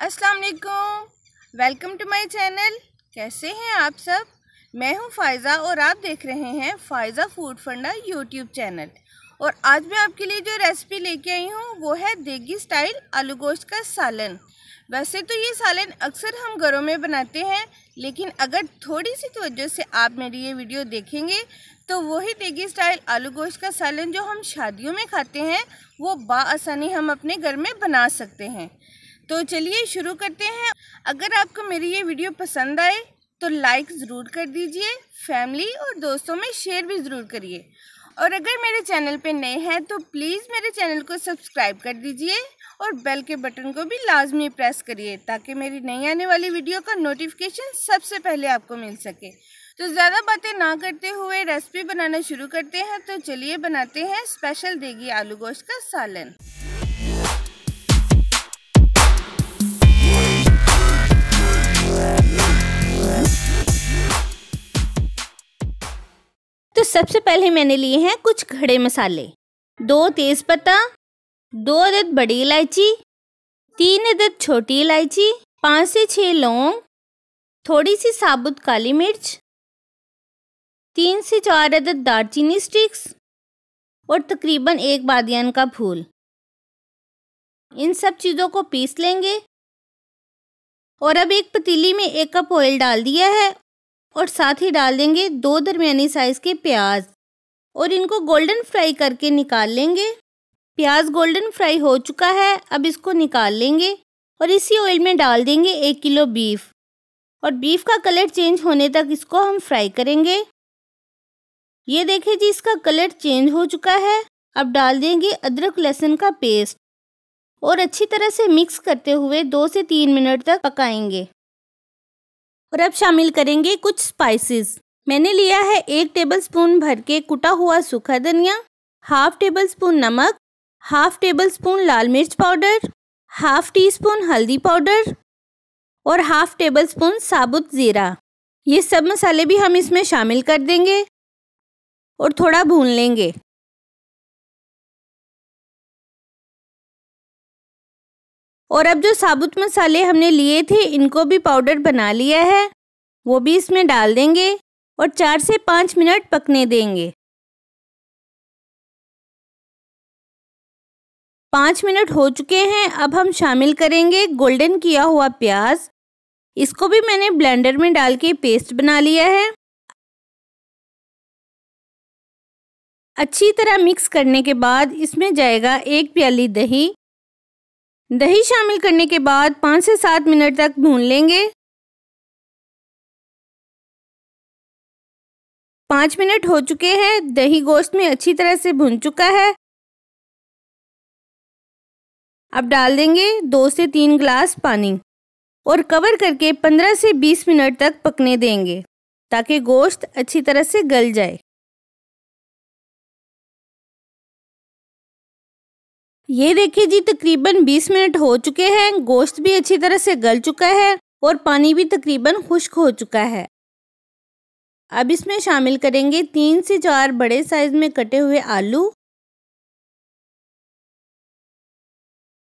अस्सलाम वालेकुम, welcome to my channel. कैसे हैं आप सब? मैं हूं फ़ायज़ा और आप देख रहे हैं फ़ायज़ा फूड फंडा यूट्यूब चैनल। और आज मैं आपके लिए जो रेसिपी लेके आई हूं वो है देगी स्टाइल आलू गोश्त का सालन। वैसे तो ये सालन अक्सर हम घरों में बनाते हैं, लेकिन अगर थोड़ी सी तवज्जो से आप मेरी ये वीडियो देखेंगे तो वही देगी स्टाइल आलू गोश्त का सालन जो हम शादियों में खाते हैं वो बाआसानी हम अपने घर में बना सकते हैं। तो चलिए शुरू करते हैं। अगर आपको मेरी ये वीडियो पसंद आए तो लाइक ज़रूर कर दीजिए, फैमिली और दोस्तों में शेयर भी ज़रूर करिए। और अगर मेरे चैनल पे नए हैं तो प्लीज़ मेरे चैनल को सब्सक्राइब कर दीजिए और बेल के बटन को भी लाजमी प्रेस करिए ताकि मेरी नई आने वाली वीडियो का नोटिफिकेशन सबसे पहले आपको मिल सके। तो ज़्यादा बातें ना करते हुए रेसिपी बनाना शुरू करते हैं। तो चलिए बनाते हैं स्पेशल देगी आलू गोश्त का सालन। तो सबसे पहले मैंने लिए हैं कुछ खड़े मसाले, 2 तेज़पत्ता, 2 अदद बड़ी इलायची, 3 अदद छोटी इलायची, 5 से 6 लौंग, थोड़ी सी साबुत काली मिर्च, 3 से 4 अदद दालचीनी स्टिक्स और तकरीबन 1 बादियान का फूल। इन सब चीज़ों को पीस लेंगे। और अब एक पतीली में 1 कप ऑयल डाल दिया है और साथ ही डाल देंगे 2 दरमियानी साइज़ के प्याज और इनको गोल्डन फ्राई करके निकाल लेंगे। प्याज गोल्डन फ्राई हो चुका है, अब इसको निकाल लेंगे और इसी ऑयल में डाल देंगे 1 किलो बीफ और बीफ का कलर चेंज होने तक इसको हम फ्राई करेंगे। ये देखिए जी, इसका कलर चेंज हो चुका है। अब डाल देंगे अदरक लहसुन का पेस्ट और अच्छी तरह से मिक्स करते हुए 2 से 3 मिनट तक पकाएंगे। और अब शामिल करेंगे कुछ स्पाइसेस। मैंने लिया है 1 टेबलस्पून भर के कुटा हुआ सूखा धनिया, हाफ टेबल स्पून नमक, हाफ टेबल स्पून लाल मिर्च पाउडर, हाफ टी स्पून हल्दी पाउडर और हाफ टेबल स्पून साबुत ज़ीरा। ये सब मसाले भी हम इसमें शामिल कर देंगे और थोड़ा भून लेंगे। और अब जो साबुत मसाले हमने लिए थे इनको भी पाउडर बना लिया है, वो भी इसमें डाल देंगे और 4 से 5 मिनट पकने देंगे। 5 मिनट हो चुके हैं। अब हम शामिल करेंगे गोल्डन किया हुआ प्याज। इसको भी मैंने ब्लेंडर में डाल के पेस्ट बना लिया है। अच्छी तरह मिक्स करने के बाद इसमें जाएगा 1 प्याली दही। दही शामिल करने के बाद 5 से 7 मिनट तक भून लेंगे। 5 मिनट हो चुके हैं, दही गोश्त में अच्छी तरह से भुन चुका है। अब डाल देंगे 2 से 3 गिलास पानी और कवर करके 15 से 20 मिनट तक पकने देंगे ताकि गोश्त अच्छी तरह से गल जाए। ये देखिए जी, तकरीबन 20 मिनट हो चुके हैं। गोश्त भी अच्छी तरह से गल चुका है और पानी भी तकरीबन खुश्क हो चुका है। अब इसमें शामिल करेंगे 3 से 4 बड़े साइज में कटे हुए आलू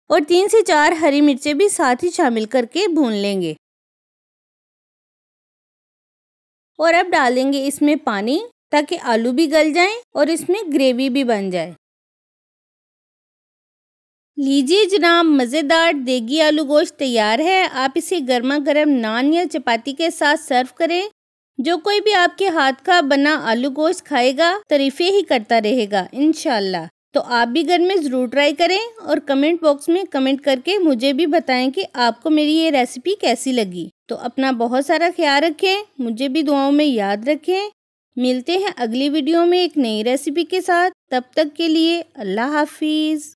और 3 से 4 हरी मिर्चें भी साथ ही शामिल करके भून लेंगे। और अब डालेंगे इसमें पानी ताकि आलू भी गल जाएं और इसमें ग्रेवी भी बन जाए। लीजिए जनाब, मज़ेदार देगी आलू गोश्त तैयार है। आप इसे गर्मा गर्म नान या चपाती के साथ सर्व करें। जो कोई भी आपके हाथ का बना आलू गोश्त खाएगा तारीफें ही करता रहेगा इंशाल्लाह। तो आप भी घर में ज़रूर ट्राई करें और कमेंट बॉक्स में कमेंट करके मुझे भी बताएं कि आपको मेरी ये रेसिपी कैसी लगी। तो अपना बहुत सारा ख्याल रखें, मुझे भी दुआओं में याद रखें। मिलते हैं अगली वीडियो में एक नई रेसिपी के साथ। तब तक के लिए अल्लाह हाफिज़।